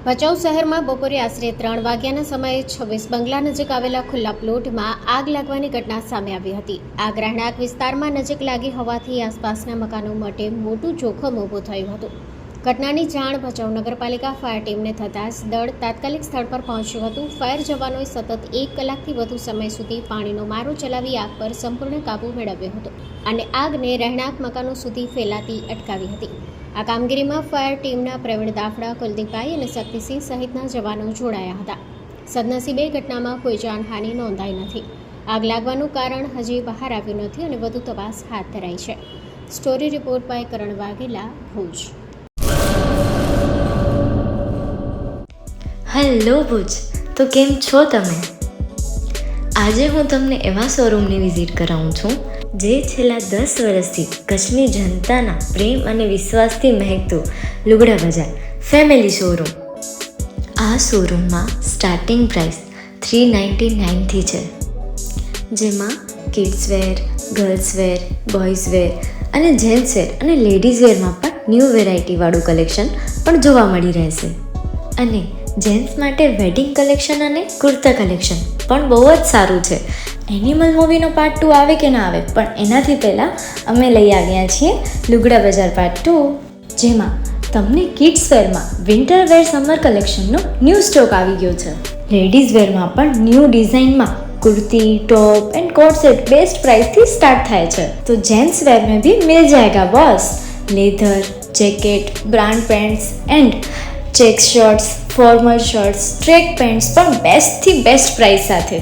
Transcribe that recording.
ભચાઉ શહેરમાં બપોરે આશરે 3 વાગ્યાના સમયે 26 બંગલા નજીક આવેલા ખુલ્લા પ્લોટમાં આગ લાગવાની ઘટના સામે આવી હતી. આગ રહેણાંક વિસ્તારમાં નજીક લાગી હોવાથી આસપાસના મકાનો માટે મોટું જોખમ ઊભું થયું હતું. ઘટનાની જાણ ભચાઉ નગરપાલિકા ફાયર ટીમને થતાં જ દળ તાત્કાલિક સ્થળ પર પહોંચ્યું હતું. ફાયર જવાનોએ સતત 1 કલાકથી વધુ સમય સુધી પાણીનો મારો ચલાવી આગ પર સંપૂર્ણ કાબૂ મેળવ્યો હતો અને આગને રહેણાંક મકાનો સુધી ફેલાતી અટકાવી હતી. આ કામગીરીમાં ફાયર ટીમના પ્રવીણ દાફડા, કુલદીપભાઈ અને શક્તિસિંહ સહિતના જવાનો જોડાયા હતા. સદનસીબે ઘટનામાં કોઈ જાનહાનિ નોંધાઈ નથી. આગ લાગવાનું કારણ હજી બહાર આવ્યું નથી અને વધુ તપાસ હાથ ધરાઈ છે. Story report by Karan Vaghela, Bhuj. Hello Bhuj, તો કેમ છો તમે? આજે હું તમને એવા શોરૂમની વિઝિટ કરાવું છું જે છેલ્લા 10 વર્ષથી કચ્છની જનતાના પ્રેમ અને વિશ્વાસથી મહેકતું લુગડા બજાર ફેમિલી શોરૂમ. આ શોરૂમમાં સ્ટાર્ટિંગ પ્રાઇસ 399થી છે, જેમાં kids wear, girls wear, boys wear અને જેન્ટ્સ વેર અને લેડીઝ વેરમાં પણ ન્યૂ વેરાયટીવાળું કલેક્શન પણ જોવા મળી રહેશે. અને જેન્ટ્સ માટે વેડિંગ કલેક્શન અને કુર્તા કલેક્શન પણ બહુ જ સારું છે. એનિમલ મૂવીનો પાર્ટ 2 આવે કે ના આવે, પણ એનાથી પહેલાં અમે લઈ આવ્યા છીએ લુગડા બજાર પાર્ટ 2, જેમાં તમને કિડ્સ વેરમાં વિન્ટર વેર સમર કલેક્શનનો ન્યૂ સ્ટોક આવી ગયો છે. લેડીઝ વેરમાં પણ ન્યૂ ડિઝાઇનમાં kurti, top and coat set best price थी स्टार्ट थाय छे. तो जेंट्स वेर में भी मिल जाएगा boss. Leather, jacket, brand pants and check shirts, formal shirts, track pants પણ બેસ્ટ થી બેસ્ટ પ્રાઇસ સાથે.